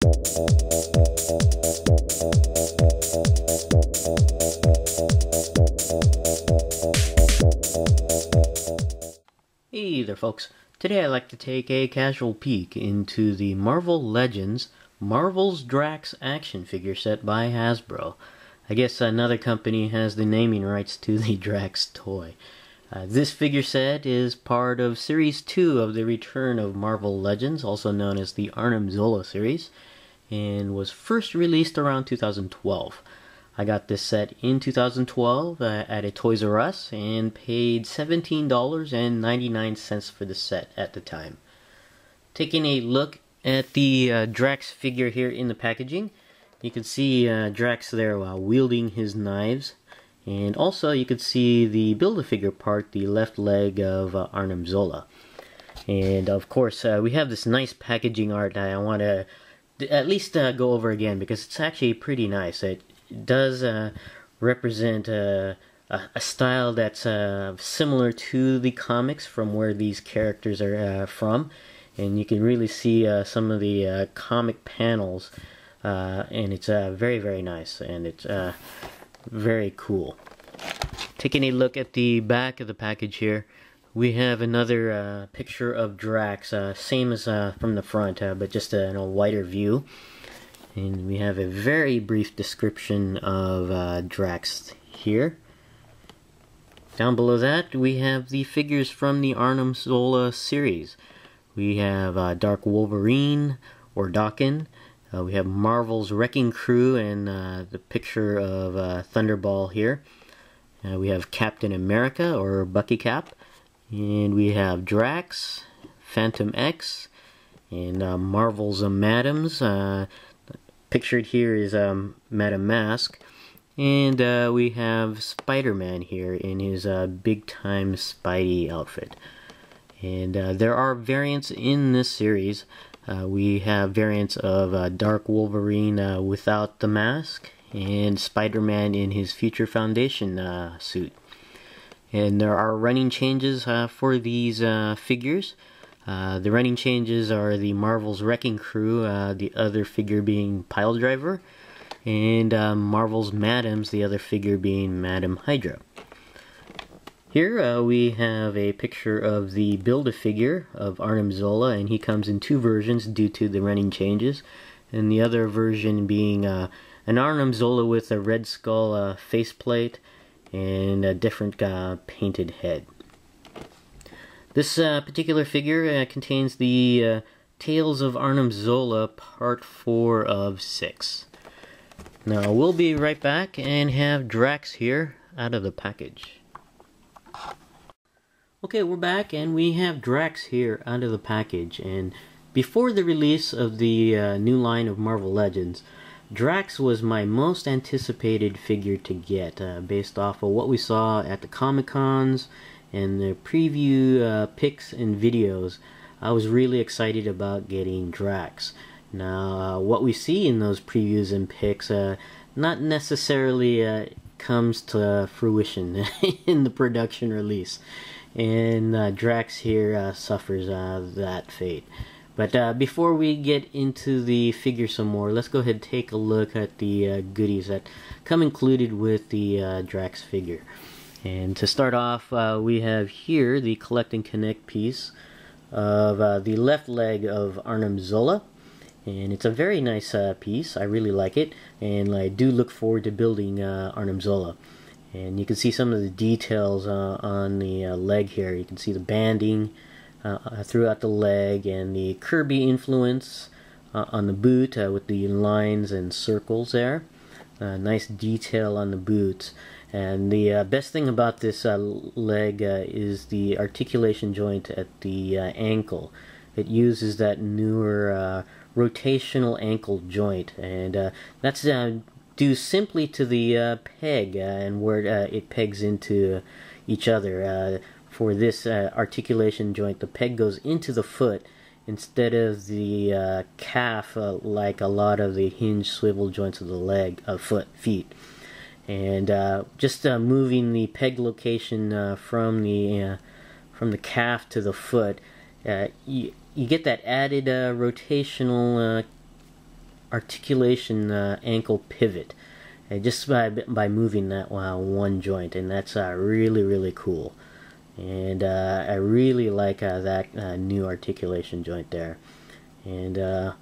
Hey there folks, today I'd like to take a casual peek into the Marvel Legends Marvel's Drax action figure set by Hasbro. I guess another company has the naming rights to the Drax toy. This figure set is part of Series 2 of the Return of Marvel Legends, also known as the Arnim Zola series, and was first released around 2012. I got this set in 2012 at a Toys R Us and paid $17.99 for the set at the time. Taking a look at the Drax figure here in the packaging, you can see Drax there while wielding his knives, and also you can see the Build-A-Figure part, the left leg of Arnim Zola. And of course we have this nice packaging art that I want to at least go over again because it's actually pretty nice. It does represent a style that's similar to the comics from where these characters are from, and you can really see some of the comic panels, and it's very nice, and it's very cool. Taking a look at the back of the package here, we have another picture of Drax, same as from the front, but just in a wider view. And we have a very brief description of Drax here. Down below that, we have the figures from the Arnim Zola series. We have Dark Wolverine, or Daken. We have Marvel's Wrecking Crew, and the picture of Thunderball here. We have Captain America, or Bucky Cap. And we have Drax, Phantom X, and Marvel's Madams. Pictured here is Madam Mask, and we have Spider-Man here in his big-time Spidey outfit. And there are variants in this series. We have variants of Dark Wolverine without the mask, and Spider-Man in his Future Foundation suit. And there are running changes for these figures. The running changes are the Marvel's Wrecking Crew, the other figure being Piledriver, and Marvel's Madams, the other figure being Madam Hydra. Here we have a picture of the Build-A-Figure of Arnim Zola, and he comes in two versions due to the running changes, and the other version being an Arnim Zola with a Red Skull faceplate and a different painted head. This particular figure contains the Tales of Arnim Zola Part 4 of 6. Now we'll be right back and have Drax here out of the package. Okay, we're back and we have Drax here out of the package. And before the release of the new line of Marvel Legends, Drax was my most anticipated figure to get based off of what we saw at the Comic-Cons and the preview pics and videos. I was really excited about getting Drax. Now, what we see in those previews and pics not necessarily comes to fruition in the production release, and Drax here suffers that fate. But before we get into the figure some more, let's go ahead and take a look at the goodies that come included with the Drax figure. And to start off, we have here the Collect and Connect piece of the left leg of Arnim Zola. And it's a very nice piece. I really like it, and I do look forward to building Arnim Zola. And you can see some of the details on the leg here. You can see the banding throughout the leg, and the Kirby influence on the boot with the lines and circles there. Nice detail on the boots. And the best thing about this leg is the articulation joint at the ankle. It uses that newer rotational ankle joint, and that's due simply to the peg and where it pegs into each other. For this articulation joint, the peg goes into the foot instead of the calf, like a lot of the hinge swivel joints of the leg, feet. And just moving the peg location from the calf to the foot, you get that added rotational articulation ankle pivot, just by moving that one joint, and that's really cool. And I really like that new articulation joint there. And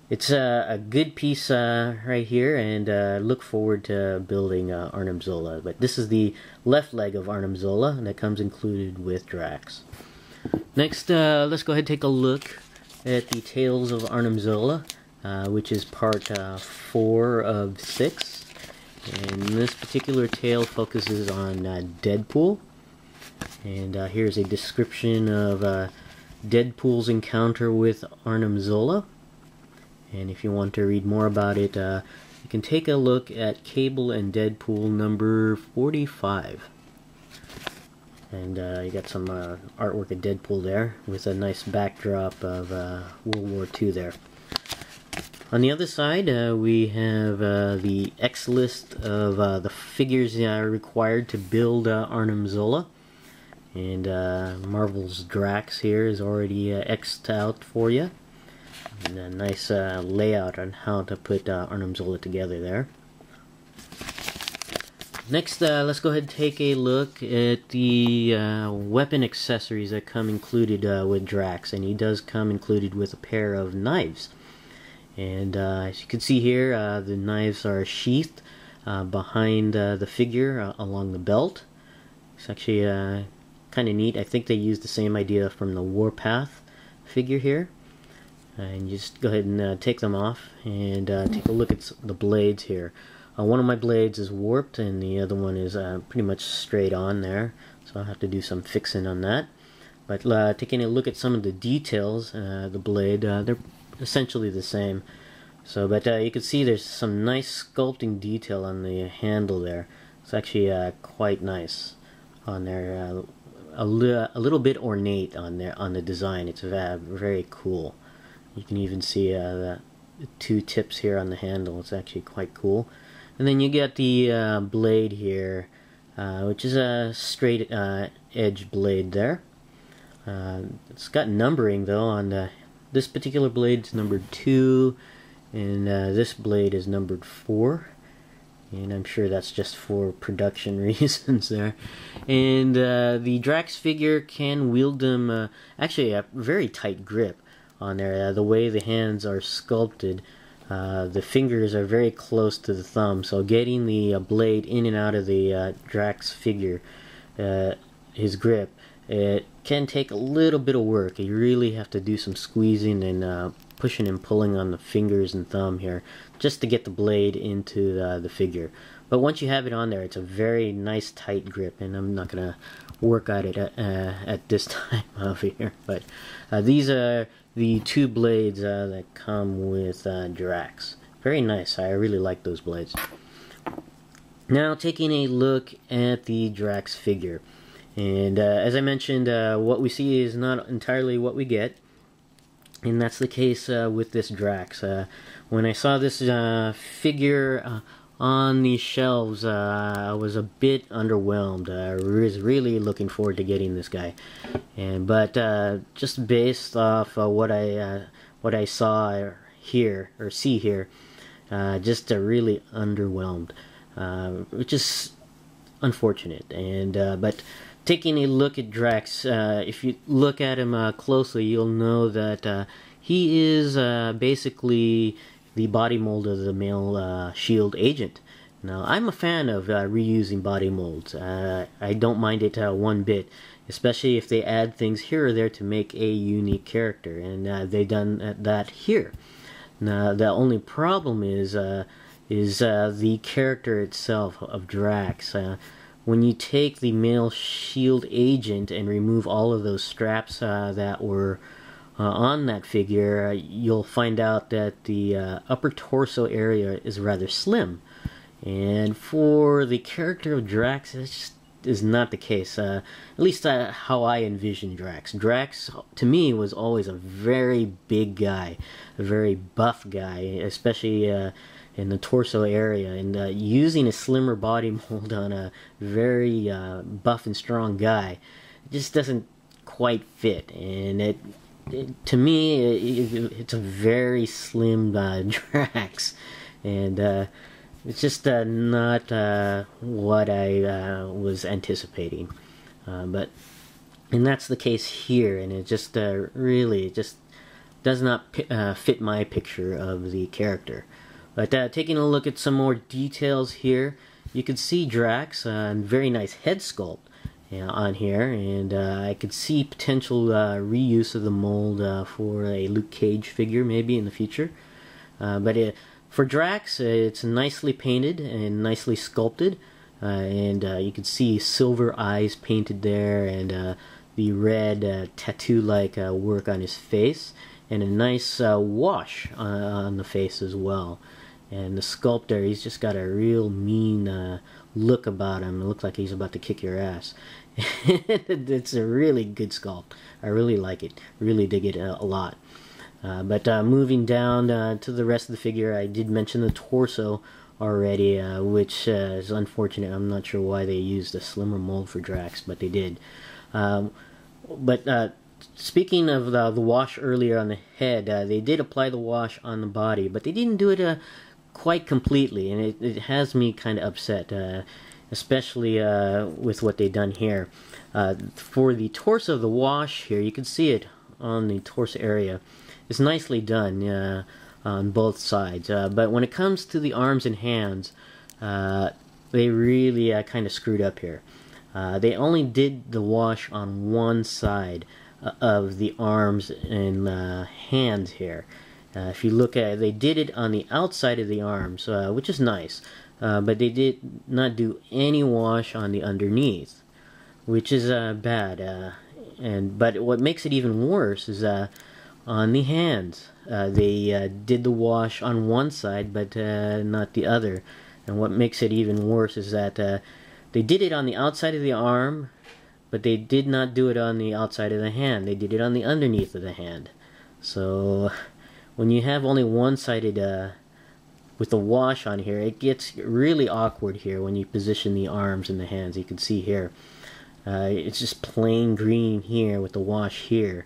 it's a good piece right here, and look forward to building Arnim Zola. But this is the left leg of Arnim Zola, and that comes included with Drax. Next, let's go ahead and take a look at the Tales of Arnim Zola, which is part 4 of 6. And this particular tale focuses on Deadpool. And here's a description of Deadpool's encounter with Arnim Zola. And if you want to read more about it, you can take a look at Cable and Deadpool number 45. And you got some artwork of Deadpool there with a nice backdrop of World War II there. On the other side, we have the X list of the figures required to build Arnim Zola. And Marvel's Drax here is already X'd out for you. And a nice layout on how to put Arnim Zola together there. Next, let's go ahead and take a look at the weapon accessories that come included with Drax. And he does come included with a pair of knives. And as you can see here, the knives are sheathed behind the figure along the belt. It's actually kind of neat. I think they used the same idea from the Warpath figure here. And you just go ahead and take them off and take a look at the blades here. One of my blades is warped and the other one is pretty much straight on there, so I'll have to do some fixing on that. But taking a look at some of the details, the blade, they're essentially the same. So, but you can see there's some nice sculpting detail on the handle there. It's actually quite nice on there. A little bit ornate on there on the design. It's very cool. You can even see the 2 tips here on the handle. It's actually quite cool. And then you get the blade here, which is a straight edge blade there. It's got numbering though. On this particular blade is numbered 2, and this blade is numbered 4. And I'm sure that's just for production reasons there. And the Drax figure can wield them actually a very tight grip on there. The way the hands are sculpted, the fingers are very close to the thumb, so getting the blade in and out of the Drax figure, his grip, it can take a little bit of work. You really have to do some squeezing and pushing and pulling on the fingers and thumb here just to get the blade into the figure. But once you have it on there, it's a very nice tight grip, and I'm not going to work at it at this time over here. But these are the 2 blades that come with Drax. Very nice. I really like those blades. Now taking a look at the Drax figure. And as I mentioned, what we see is not entirely what we get. And that's the case with this Drax. When I saw this figure on the shelves, I was a bit underwhelmed. I was really looking forward to getting this guy, but just based off what I saw here or see here, just really underwhelmed, which is unfortunate. And but taking a look at Drax, if you look at him closely, you'll know that he is basically the body mold of the male S.H.I.E.L.D. agent. Now, I'm a fan of reusing body molds. I don't mind it one bit, especially if they add things here or there to make a unique character, and they've done that here. Now, the only problem is the character itself of Drax. When you take the male S.H.I.E.L.D. agent and remove all of those straps that were on that figure, you'll find out that the upper torso area is rather slim. And for the character of Drax, it just is not the case. At least how I envision Drax. Drax, to me, was always a very big guy, a very buff guy, especially in the torso area. And using a slimmer body mold on a very buff and strong guy, it just doesn't quite fit. And it to me, it's a very slim Drax, and it's just not what I was anticipating. And that's the case here, and it just really just does not fit my picture of the character. But taking a look at some more details here, you can see Drax, very nice head sculpt on here, and I could see potential reuse of the mold for a Luke Cage figure maybe in the future. For Drax, it's nicely painted and nicely sculpted, and you can see silver eyes painted there, and the red tattoo-like work on his face, and a nice wash on the face as well. And the sculptor, he's just got a real mean look about him. It looks like he's about to kick your ass. It's a really good sculpt. I really like it. Really dig it a lot. Moving down to the rest of the figure, I did mention the torso already, which is unfortunate. I'm not sure why they used a slimmer mold for Drax, but they did. Speaking of the wash earlier on the head, they did apply the wash on the body, but they didn't do it quite completely, and it has me kind of upset, especially with what they've done here. For the torso, the wash here, you can see it on the torso area. It's nicely done on both sides, but when it comes to the arms and hands, they really kind of screwed up here. They only did the wash on one side of the arms and hands here. If you look at it, they did it on the outside of the arms, which is nice, but they did not do any wash on the underneath, which is bad. But what makes it even worse is on the hands. They did the wash on one side, but not the other. And what makes it even worse is that they did it on the outside of the arm, but they did not do it on the outside of the hand. They did it on the underneath of the hand. So when you have only one-sided with the wash on here, it gets really awkward here when you position the arms and the hands. You can see here, it's just plain green here with the wash here.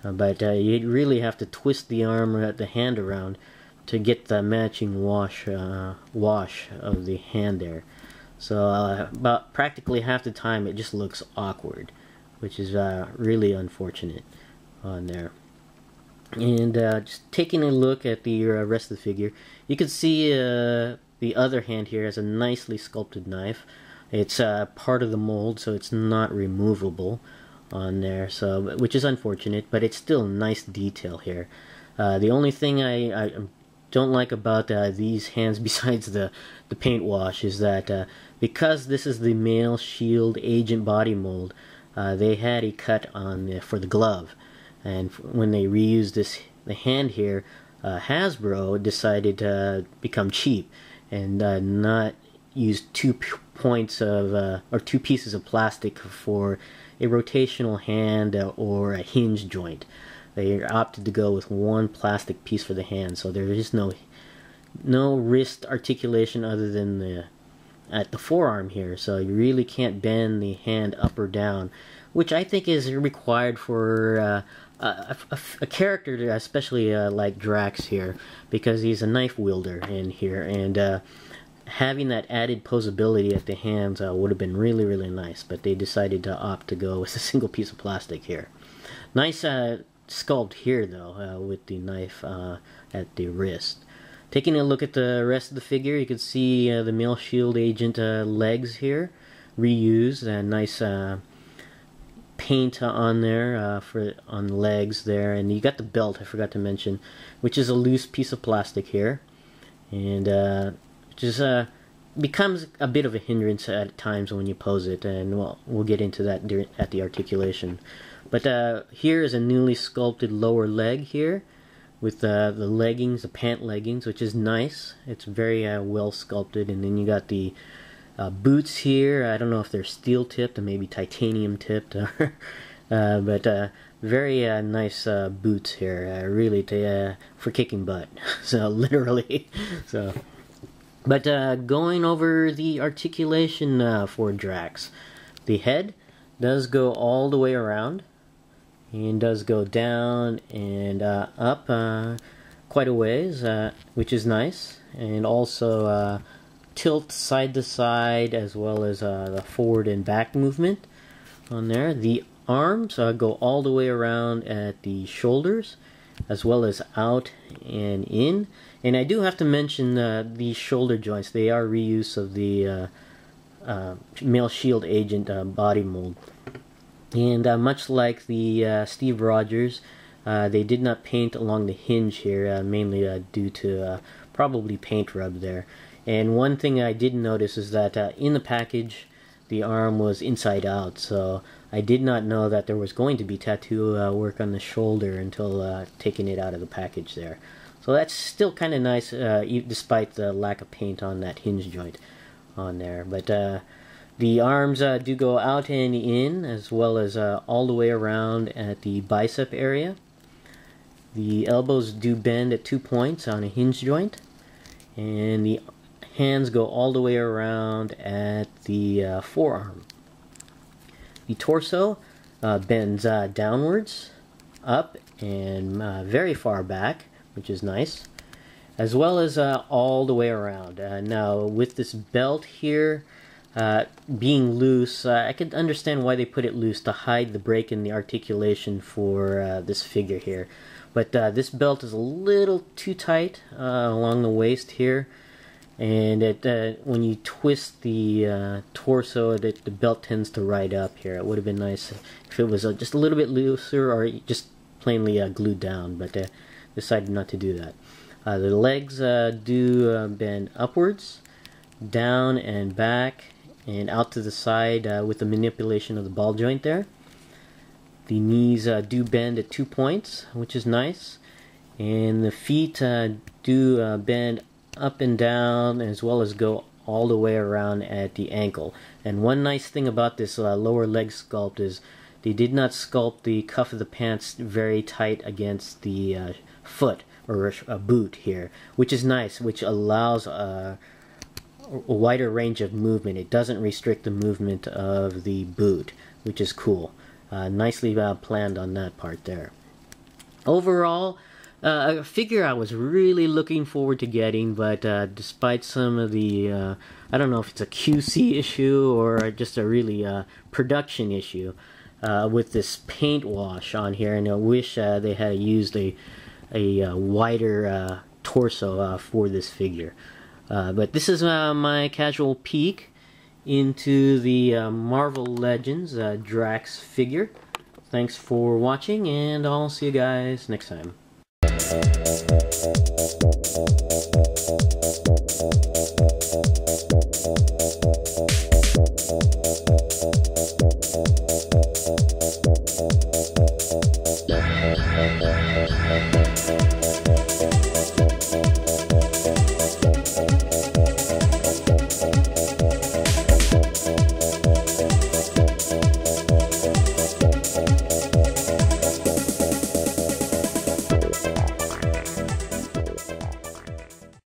You really have to twist the arm or the hand around to get the matching wash of the hand there. So about practically half the time it just looks awkward, which is really unfortunate on there. And just taking a look at the rest of the figure, you can see the other hand here has a nicely sculpted knife. It's part of the mold, so it's not removable on there, so which is unfortunate, but it's still nice detail here. The only thing I don't like about these hands, besides the paint wash, is that because this is the male shield agent body mold, they had a cut on for the glove, and when they reused the hand here, Hasbro decided to become cheap and not use 2 points of or 2 pieces of plastic for a rotational hand or a hinge joint. They opted to go with 1 plastic piece for the hand, so there is no wrist articulation other than at the forearm here, so you really can't bend the hand up or down, which I think is required for a character, especially like Drax here, because he's a knife wielder in here, and having that added posability at the hands would have been really, really nice, but they decided to opt to go with a single piece of plastic here. Nice sculpt here, though, with the knife at the wrist. Taking a look at the rest of the figure, you can see the male shield agent legs here, reused, and nice paint on there on the legs there, and you got the belt I forgot to mention, which is a loose piece of plastic here, and just becomes a bit of a hindrance at times when you pose it, and we'll get into that at the articulation. But here is a newly sculpted lower leg here with the leggings, the pant leggings, which is nice. It's very well sculpted, and then you got the boots here. I don't know if they're steel tipped or maybe titanium tipped, but very nice boots here, really for kicking butt. So literally, so. But going over the articulation for Drax, the head does go all the way around, and does go down and up quite a ways, which is nice, and also tilt side to side as well as the forward and back movement on there. The arms go all the way around at the shoulders as well as out and in. And I do have to mention these shoulder joints. They are reuse of the male shield agent body mold. And much like the Steve Rogers, they did not paint along the hinge here, mainly due to probably paint rub there. And one thing I did notice is that in the package, the arm was inside out, so I did not know that there was going to be tattoo work on the shoulder until taking it out of the package there. So that's still kind of nice, despite the lack of paint on that hinge joint on there. But the arms do go out and in, as well as all the way around at the bicep area. The elbows do bend at 2 points on a hinge joint, and the hands go all the way around at the forearm. The torso bends downwards, up, and very far back, which is nice, as well as all the way around. Now, with this belt here being loose, I could understand why they put it loose, to hide the break in the articulation for this figure here. But this belt is a little too tight along the waist here. And when you twist the torso, the belt tends to ride up here. It would have been nice if it was just a little bit looser, or just plainly glued down, but decided not to do that. The legs do bend upwards, down and back, and out to the side with the manipulation of the ball joint there. The knees do bend at 2 points, which is nice. And the feet do bend up and down, as well as go all the way around at the ankle. And one nice thing about this lower leg sculpt is they did not sculpt the cuff of the pants very tight against the foot or a boot here, which is nice, which allows a wider range of movement. It doesn't restrict the movement of the boot, which is cool. Nicely planned on that part there. Overall, a figure I was really looking forward to getting, but despite some of the, I don't know if it's a QC issue or just a really production issue with this paint wash on here, and I wish they had used a wider torso for this figure. But this is my casual peek into the Marvel Legends Drax figure. Thanks for watching, and I'll see you guys next time.